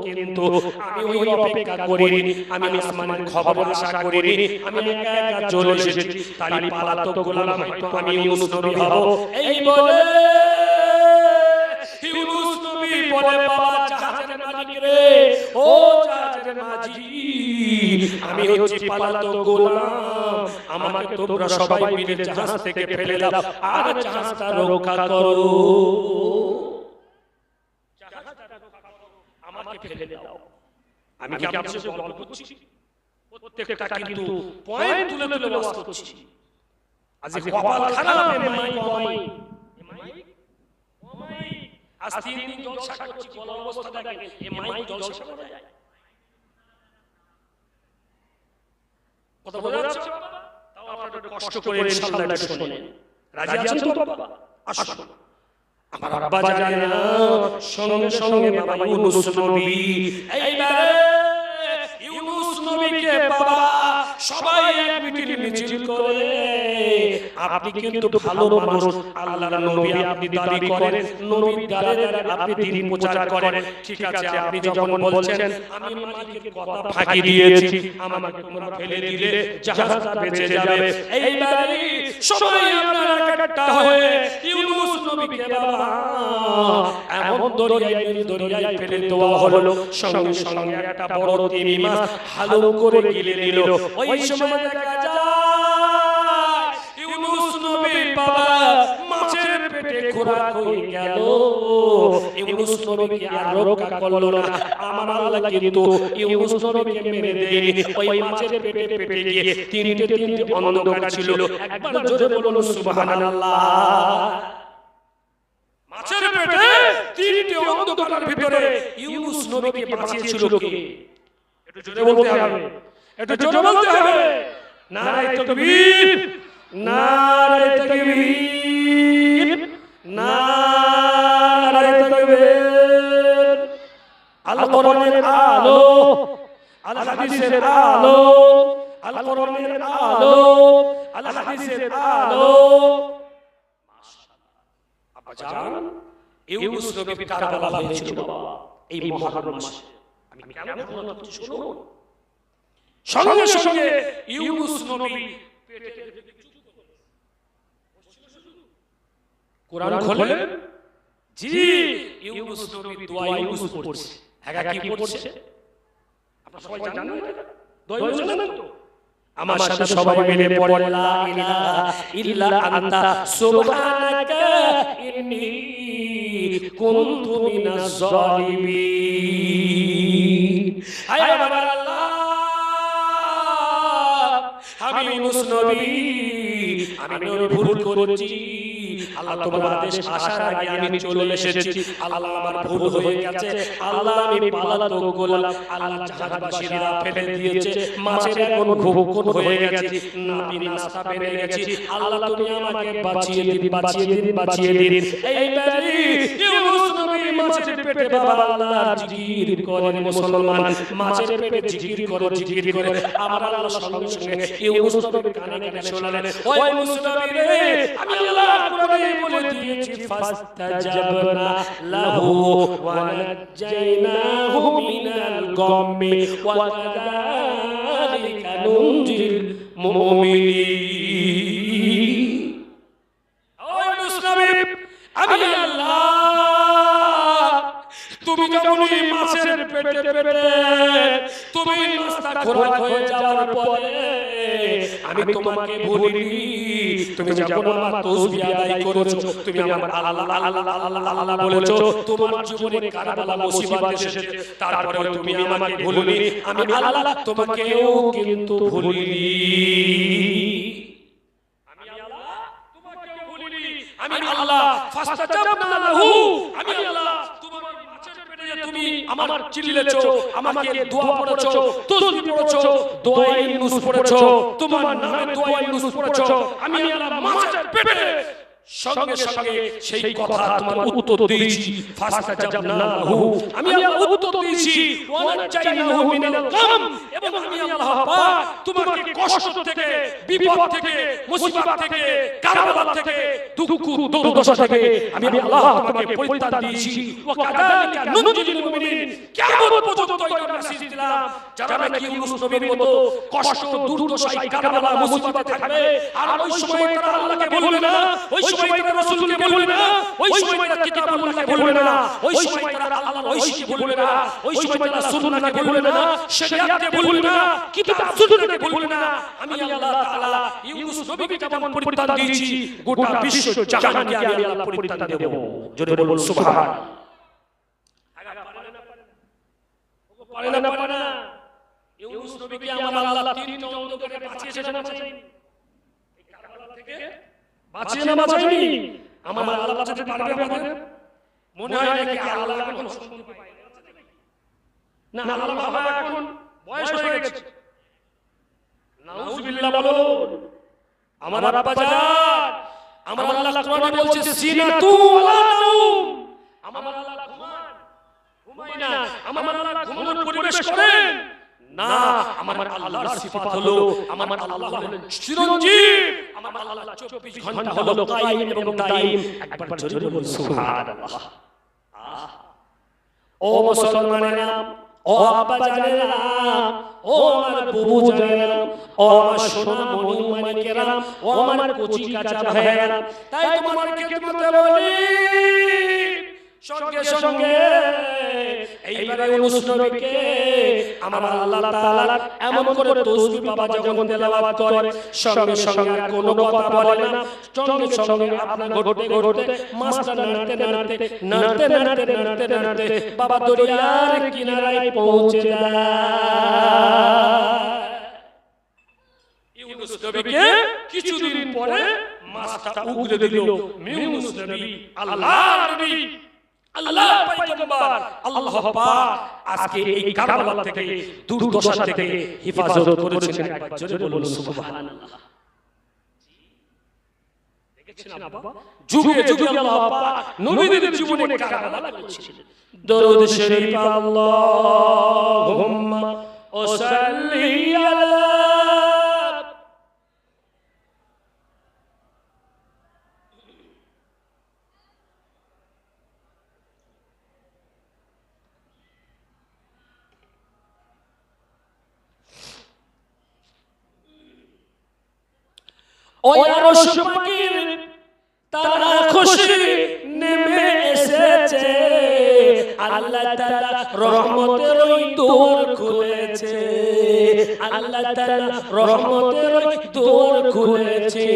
কিন্তু আমি ওই অপেক্ষা করিনি, আমি আসমানের খবর আশা করিনি, আমি একা একা চলে এসেছি, তালি পালাতো গোলাম হয়তো আমি ইউনূস নবী হব। এই বলে ইউনূস নবী বলে, বাবা জাহাজের মালিক রে, ও জাহাজের মাঝি, আমি হচ্ছি পালাতো গোলাম, আমাকে তোমরা সবাই মিলে জাহাজ থেকে ফেলে দাও আর জাহাজটা রক্ষা করো, আমাকে ফেলে দাও। আমি কি আপনাদের সাথে গল্প করছি? প্রত্যেকটা কিন্তু পয়েন্ট তুলে তুলে ওয়াজ করছি। আজকে কপাল খারাপ, মাই কমাই, আজ 3 দিন জলসা করছি, বলা অবস্থা দেখেন, এই মাই জলসা করা যায়? কথা বলা যাচ্ছে? তাও আপনারা কষ্ট করে ইনশাআল্লাহ এটা শুনেন। রাজি আছেন তো বাবা? আসুন আমার আব্বা জানে না, সঙ্গে সঙ্গে বাবা ইউনূস নবী এইবারে ইউনূস নবীকে বাবা সবাই এক মিটিং মিছিল করে, আপনি কিন্তু ভালো মানুষ, আল্লাহর নবী আপনি দাবি করেন, নবীর দ্বারে আপনি দিন প্রচার করেন, ঠিক আছে আপনি যখন বলছেন আমি মালিকের কথা ফাঁকি দিয়েছি, আমাকে তোমরা ফেলে দিলে জাহাজটা বেঁচে যাবে। এইবারে সবাই আপনারা একটা হয়ে ইউনূস নবীকে বাবা এমন দরিয়ায় ফেলে দেওয়া হলো, সঙ্গে সঙ্গে একটা বড় তিমি মাছ হালু করে গিলে নিল। ওই সময় দেখা যায় ইউনূস নবী বাবা মাছের পেটে খোরাক হয়ে গেল। ইউনূস নবীকে আর রক্ষা করলো না, আমার আল্লাহ কিন্তু ইউনূস নবীকে মেরে দেয়নি। ওই মাছের পেটে গিয়ে তিনটে অন্ধকার ছিল। একবার জোরে বলুন সুবহানাল্লাহ। মাছের পেটে তিনটে অন্ধকারের ভিতরে ইউনূস নবীকে বাঁচিয়েছিল কে? একটু জোরে বলতে হবে, একটু জোরে বলতে হবে। নারায়ে তাকবীর, নারায়ে তাকবীর, নারায়ে তাকবীর। আল কোরআনের আলো, আল হাদিসের আলো, আল কোরআনের আলো, আল হাদিসের আলো। আব্বা জান, ইউনূস নবী কারবালা হয়েছিল বাবা এই মুহররম মাসে। আমি কেন বললাম আপনি শুনুন। সঙ্গে সঙ্গে ইউনূস নবী কোরআন খোলেন, জি ইউনূস নবী দোয়া ইউনূস পড়ছে। একা কি পড়ছে আপনারা সবাই জানেন না? দোয়া ইউনূস জানেন তো? আমার সাথে সবাই মিলে পড়েন, লা ইলাহা ইল্লা আনতা সুবহানাকা ইন্নী কুনতু মিনাজ জালিমিন। আয় আমার আল্লাহ, আমি ইউনূস নবী, আমি ভুল করেছি। আল্লাহ তোমার আদেশ আসার আগে আমি চলে এসেছি। আল্লাহ আমার ভুল হয়ে গেছে। আল্লাহ আমি পালাতক গোলাম। আল্লাহ জাহাজবাসীরা ফেলে দিয়েছে, মাছের এখন ভুকুন হয়ে গেছে, আমি রাস্তা পেরে গেছি। আল্লাহ তুমি আমাকে বাঁচিয়ে দিন, বাঁচিয়ে দিন, বাঁচিয়ে দিন। এইবারে ইউনূস নবী মাছের পেটে বাবা আল্লাহর জিকির করেন মুসলমান, মাছের পেটে জিকির করে, জিকির করে। আমার আল্লাহ সঙ্গে সঙ্গে ইউনূস নবীর কানে কানে শোনালেন, ওই ইউনূস নবী রে, আমি আল্লাহ কোরআনে বলে দিয়েছি, ফাস্তাজাবনা লাহু ওয়া নাজাইনাহু মিনাল গাম্মি ওয়া কাযালিকা নুনজিল মুমিনিন। ওই ইউনূস নবী, আমি আল্লাহ তুমি যখন এই মাছের পেটে তুমি রাস্তা খোরাক হয়ে যাওয়ার পরে আমি তোমাকে ভুলিনি। তুমি যখন আমার তাসবিহ আদায় করেছো, তুমি আমার আল্লাহ আল্লাহ আল্লাহ আল্লাহ বলেছো, তোমার জীবনে কারবালা মুসিবত এসেছে, তারপরে তুমি আমাকে ভুলিনি। আমি আল্লাহ তোমাকেও কিন্তু ভুলিনি। আমি আল্লাহ ফাস্তাজাবনা লাহু, আমি আল্লাহ তোমার মাছের পেটে তুমি আমার চিল্লেছো, আমাকে দোয়া পড়েছো, তাসবিহ পড়েছো, দোয়া ইউনূস পড়েছো, তোমার নামে দোয়া ইউনূস পড়েছো। আমি আল্লাহ মাছের পেটে সঙ্গে সঙ্গে সেই কথা তোমার উত্তর দিয়েছি, ফাস্তাজাবনা লাহু, আমি আল্লাহ উত্তর দিয়েছি, ওয়া নাজাইনাহু মিনাল গাম, এবং আমি আল্লাহ পাক তোমাকে কষ্ট থেকে, বিপদ থেকে, মুসিবত থেকে, কারবালা থেকে, দুঃখ দুর্দশা থেকে আমি আল্লাহ তোমাকে পরিত্রাণ দিয়েছি। ওয়া কাযালিকা নুনজিল মুমিনিন, কিয়ামত পর্যন্ত এটা মেসেজ দিলাম, যারা নাকি ইউনূস নবীর মতো কষ্ট দুর্দশায় কারবালা মুসিবতে থাকবে, আর ওই সময় তারা আল্লাহকে বলবে না, ওই সময় তারা রাসূলকে বলবে না, ওই সময় তারা কিতাবুল্লাহকে বলবে না, ওই সময় তারা আল্লাহর ঐশীকে বলবে না, ওই সময় তারা সুন্নাহকে বলবে না, শরিয়াতকে বলবে না, কিতাব সুন্নাহকে বলবে না। আমি আল্লাহ তাআলা ইউনূস নবীকে যেমন পরিত্রাণ দিয়েছি, গোটা বিশ্ব জাহানকে আমি আল্লাহ পরিত্রাণ দেব। জোরে বলুন সুবহান। পারে না পারে না। ইউনূস নবীকে আমার আল্লাহ তিনটা অন্ধকারে বাঁচিয়েছে না বাঁচায়নি? এই কারবালা থেকে বাঁচিয়ে না বাঁচায়নি? আমার আল্লাহ বাঁচাতে পারবে আমাদের? মনে হয় নাকি আল্লাহ এখন শান্তি পায় না? আল্লাহ বাবা এখন বয়স হয়ে গেছে। নাউজুবিল্লাহ বলুন। আমার আব্বা জান আমার আল্লাহ কোরআনে বলছে সিনাতু ওয়ালা নাউম, আমার আল্লাহ ঘুমায় না, আমার আল্লাহ ঘুমানোর পরিবেশ করেন না। আমার আল্লাহর সিফাত হলো আমার আল্লাহ হলেন চিরঞ্জীব, আমার আল্লাহ 24 ঘন্টা হলো কায়েম এবং দায়ীম। একবার জোরে বলুন সুবহানাল্লাহ। ও মুসলমানেরা, ও আব্বা জানেরা, ও আমার বুবু জানেরা, ও আমার সোনা মণি মানিকেরা, ও আমার কচি কাঁচা ভাইয়েরা, তাই তোমাদেরকে বলতে বলি সঙ্গে সঙ্গে এইবারে ইউনূস নবীকে আমার আল্লাহ তাআলা এমন করে তাসবিহ বাবা যখন তেলাওয়াত করে সঙ্গে সঙ্গে আর কোনো কথা বলে না, সঙ্গে সঙ্গে আপনার ঘটতে ঘটতে মাছটা নাড়তে বাবা দরিয়ার কিনারায় পৌঁছে যায়। ইউনূস নবীকে কিছুদিন পরে মাছটা উগরে দিল। ইউনূস নবী আল্লাহর নবী, আল্লাহ পয়গম্বর, আল্লাহ পাক আজকে এই কারবালা থেকে দুর্দশা থেকে হেফাজত করেছেন। একবার জোরে বলুন সুবহানাল্লাহ। দেখেছেন বাবা, যুগে যুগে আল্লাহ পাক নবীদের জীবনে কারবালা করেছিলেন। দরুদ শরীফ আল্লাহুম্মা সাল্লি আলা ও আরশ পাকের তারা খুশি নেমে এসেছে, আল্লাহ তাআলা রহমতের ওই দুয়ার খুলেছে, আল্লাহ তাআলা রহমতের ওই দুয়ার খুলেছে।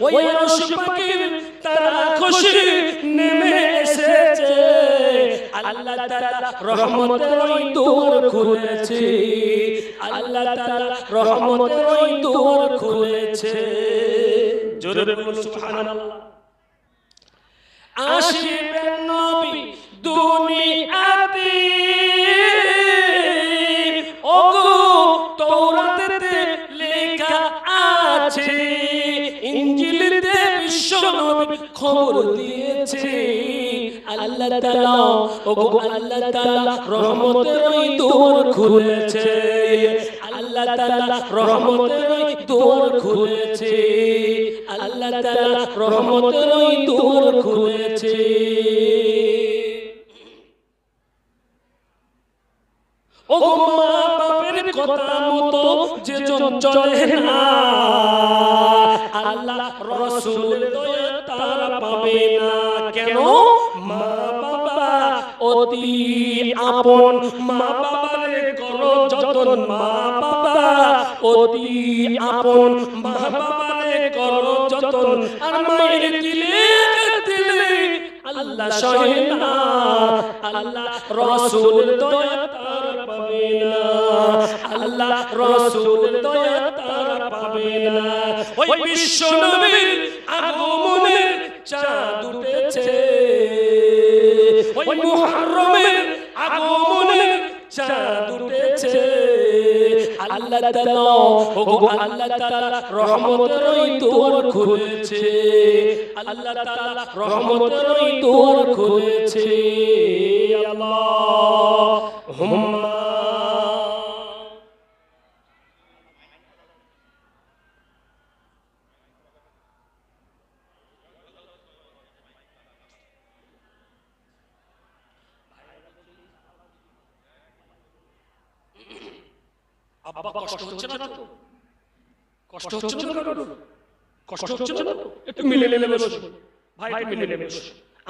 ওই আরশ পাকের তারা খুশি নেমে এসেছে, আল্লাহ তাআলা রহমতের ওই দুয়ার খুলেছে, আল্লাহ তাআলা রহমতের ওই দুয়ার খুলেছে। জোরে বলুন সুবহানাল্লাহ। আসিবেন নবী দুনিয়াতে, ওগো তাওরাতে লেখা আছে, ইনজিলেতে বিশ্ব নবী খবর দিয়েছে, আল্লাহ তাআলা ওগো আল্লাহ তাআলা রহমতের ওই দুয়ার খুলেছে, আল্লাহ তাআলা রহমতের ওই দুয়ার খুলেছে, আল্লাহ তাআলা রহমতের ওই দুয়ার খুলেছে। ওগো মা বাপের কথা মতো যে জন চলে না, আল্লাহ রাসূলের দয়া তারা পাবে না। কেন? মা বাবা অতি আপন, মা বাবারে করো যতন, মা বাবা অতি আপন, মা বাবারে করো যতন, আর মায়ের দিলে দিলে আল্লাহ সহে না, আল্লাহ রাসূলের দয়া তারা পাবে না, আল্লাহ রাসূলের দয়া তারা পাবে না। ওই বিশ্ব নবীর আগমনের চাঁদ উঠেছে, ওই মুহররমের আগমনের চাঁদ উঠেছে, আল্লাহ তাআলা ওগো আল্লাহ তাআলা রহমতের ওই দুয়ার খুলেছে, আল্লাহ তাআলা রহমতের ওই দুয়ার খুলেছে। আল্লাহুম্মা আব্বা কষ্ট হচ্ছে না তো? কষ্ট হচ্ছে না কারণ? কষ্ট হচ্ছে না তো? একটু মিলে মিলে বসো ভাই, একটু মিলে মিলে বসো।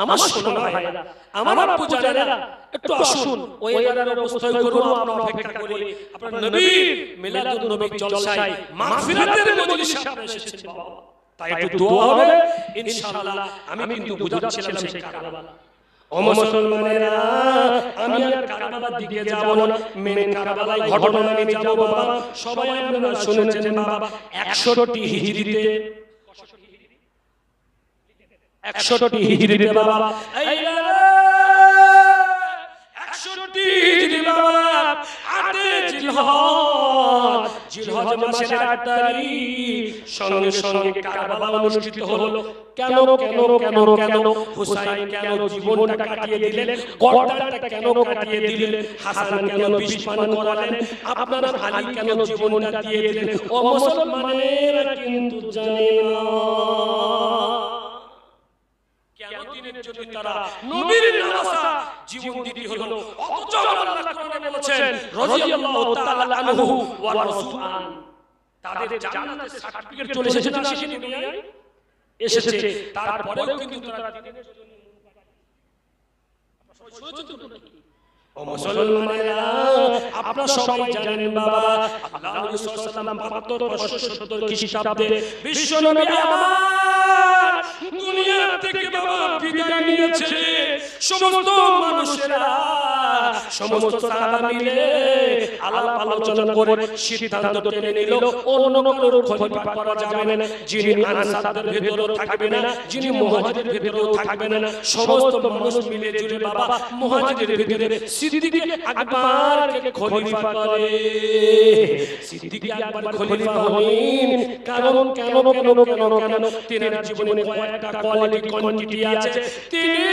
আমার সোনা ভাইরা, আমার আপু জানেরা, একটু আসুন ওই এরার অবস্থায় করুন, আমরা অপেক্ষা করি আপনার নবীর মিলাদুন নবী জলসায় মাগফিরাতের মজলিসে আপনারা এসেছেন বাবা, তাই একটু দোয়া হবে ইনশাআল্লাহ। আমি কিন্তু বুঝাচ্ছিলাম সেই কারবালা। ও মুসলমানেরা, আমি আর কারবালার দিকে যাব না, মেন কারবালার ঘটনা আমি যাব বাবা। সবাই আপনারা শুনেছেন বাবা 61 হিজরিতে, 61 হিজরিতে বাবা, এই 61 হিজরি বাবা, 8 জিলহজ জিলহজ মাসের 8 তারিখ সঙ্গে সঙ্গে কারবালা অনুষ্ঠিত হলো। কেন কেন কেন কেন হুসাইন কেন জীবনটা কাটিয়ে দিলেন, গর্দানটা কেন কাটিয়ে দিলেন, হাসান কেন বিষ পান করালেন, আপনার আলী কেন জীবনটা দিয়ে দিলেন, ও মুসলমানেরা কিন্তু জানে না কেন দিনের জন্য তারা নবীর নামাসা জীবন দিতে হলো। অথচ আল্লাহ কোরআনে বলেছেন রাদিয়াল্লাহু তাআলা আনহু ওয়া রাসূলুন, তাদের জান্নাতের সার্টিফিকেট চলে এসেছে না আসেনি দুনিয়ায়? এসেছে। তারপরেও কিন্তু তারা দিনের জন্য ও মুসলমানেরা, আপনারা সবাই জানেন বাবা, আল্লাহ নবী সাল্লাল্লাহু আলাইহি ওয়াসাল্লাম 72 খ্রিস্টাব্দে বিশ্ব নবী আমার দুনিয়া থেকে বাবা বিদায় নিয়েছে। সমস্ত মানুষেরা, সমস্ত সাহাবা মিলে আলাপ আলোচনা করে সিদ্ধান্ত টেনে নিল অন্য কারোর খলিফা করা যাবে না, যিনি আনসারদের ভিতরেও থাকবে না, যিনি মুহাজিরের ভিতরেও থাকবে না। সমস্ত মানুষ মিলে জুড়ে বাবা মুহাজিরের ভিতরে সিদ্দিক আকবরকে খলিফা করে। সিদ্দিক আকবর খলিফা হলেন কারণ কেন কেন কেন কেন তিনার জীবনে কয়েকটা কোয়ালিটি কোয়ান্টিটি আছে। তিনি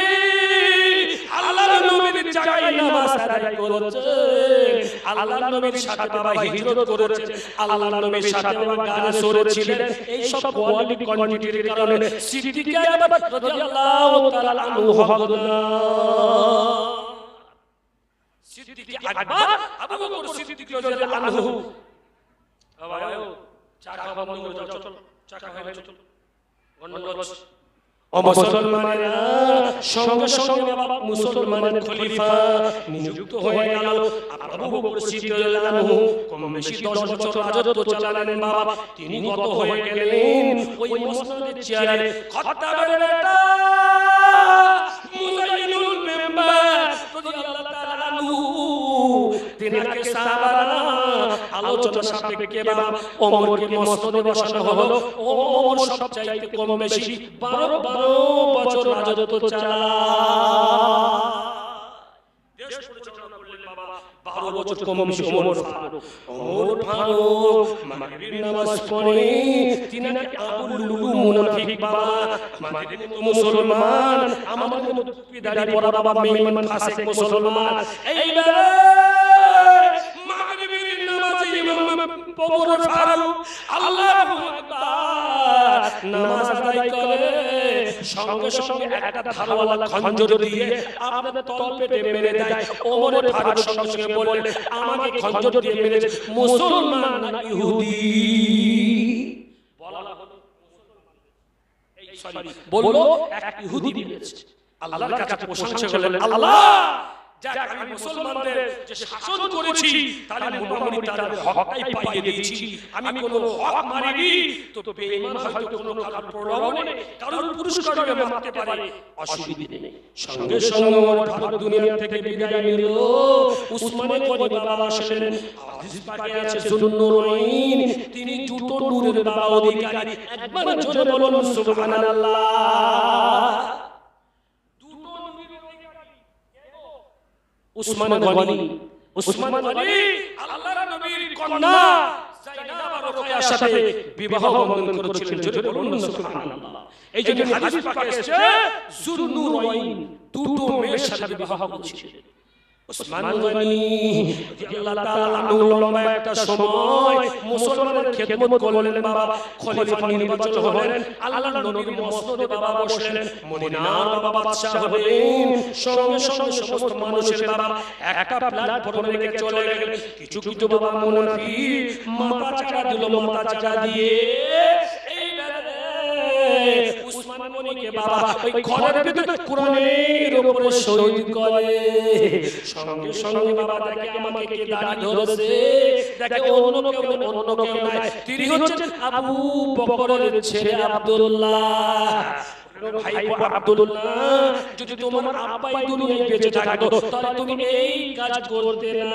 আল্লাহর নবীর জায়গায় নামাজ আদায় করেছেন, আল্লাহর নবীর সাথে বাবা হিজরত করেছেন, আল্লাহর নবীর সাথে বাবা গান শুনেছিলেন। এই সব কোয়ালিটি কোয়ান্টিটির কারণে সিদ্দিক আকবর রাদিয়াল্লাহু তাআলা আনহু সিদ্দিক আকবর আবু বকর সিদ্দিক রাদিয়াল্লাহু আনহু আবায়ো চা খাওয়া বন্ধ করে দাও, চলো চা খাওয়া হয়ে চলো গন্ডগোল। ও মুসলমানেরা, সঙ্গে সঙ্গে বাবা মুসলমানের খলিফা নিযুক্ত হয়ে গেল আবু বকর সিদ্দিক রাদিয়াল্লাহু আনহু। কম বেশি 10 বছর রাজত্ব চালালেন বাবা। তিনি কত হয়ে গেলেন ওই মসনদের চেয়ারে। খাত্তাবের বেটা মুজাইনুল মেম্বার রাদিয়াল্লাহু তাআলা আনহু, তিনাকে সাহাবারা আলোচনা সাপেক্ষে বাবা ওমরকে মসনদে বসানো হলো। ওমর সবচাইতে কম বেশি 12 বছর রাজত্ব চালায়, দেশ পরিচালনা করলেন বাবা 12 বছর কম বেশি। ওমর ফারুক মাগরিবের নামাজ পড়ে তিনাকে আবুল লুলু মুনাফিক বাবা, মাগরিবের মুসলমান, আমাদের মতো দাড়ি পরা বাবা মেইমান ফাসিক মুসলমান, এইবারে মাগরিবের নামাজে ইমাম ওমর ফারুক আল্লাহু আকবার নামাজ আদায় করে সঙ্গে সঙ্গে একটা ধারওয়ালা খঞ্জর দিয়ে আপনাদের তলপেটে মেরে দেয়। ওমর ফারুক সঙ্গে সঙ্গে বললেন, আমাকে খঞ্জর দিয়ে মেরেছে মুসলমান না ইহুদি? বলা হলো মুসলমান, বললো এক ইহুদি মেরেছে। আল্লাহর কাছে প্রশংসা করলেন, আল্লাহ যাক আমি মুসলমানদের যে শাসন করেছি তাহলে মোটামুটি তাদের হকটাই পাইয়ে দিয়েছি। আমি কোনো হক মারিনি তো বেঈমান হয়তো কোনো কারোর প্রলোভনে কারোর পুরস্কার আমি মারতে পারি, অসুবিধা নেই। সঙ্গে সঙ্গে ওমর ফারুক দুনিয়া থেকে বিদায় নিল। উসমানের পরে বাবা আসলেন, হাদিস পাকে আছে যুন্নুরাইন, তিনি দুটো নূরের বাবা অধিকারী। একবার জোরে বলুন সুবহানাল্লাহ। উসমান গনি, উসমান গনি আল্লাহর নবীর কন্যা যায়েনাব আর রুকায়ার সাথে বিবাহ বন্ধন করেছিলেন। জোরে বলুন সুবহানাল্লাহ। এই জন্য হাদিস পাকে এসেছে যুন্নুরাইন, দুটো মেয়ের সাথে বিবাহ করেছিলেন। উসমান গনি রাদিয়াল্লাহু তাআলা আনহু লম্বা একটা সময় মুসলমানদের খেদমত করলেন বাবা। খলিফা নির্বাচিত হলেন, আল্লাহর নবীর মসনদে বাবা বসলেন, মদিনার বাবা বাদশা হলেন। সঙ্গে সঙ্গে সমস্ত মানুষের বাবা একটা প্ল্যাটফর্মে রেখে চলে গেলেন। কিছু কিছু বাবা মুনাফিক মাথা চাড়া দিল, মাথা চাড়া দিয়ে উসমান গনিকে বাবা ওই ঘরের ভিতরে কোরআনের উপরে শহীদ করে। সঙ্গে সঙ্গে বাবা দেখে আমাকে কে দাড়ি ধরেছে, দেখে অন্য কেউ নাই, তিনি হচ্ছেন আবু বকরের ছেলে আব্দুল্লাহ। ভাই আব্দুল্লাহ, যদি তোমার আব্বাই দুনিয়ায় বেঁচে থাকতো তাহলে তুমি এই কাজ করতে না।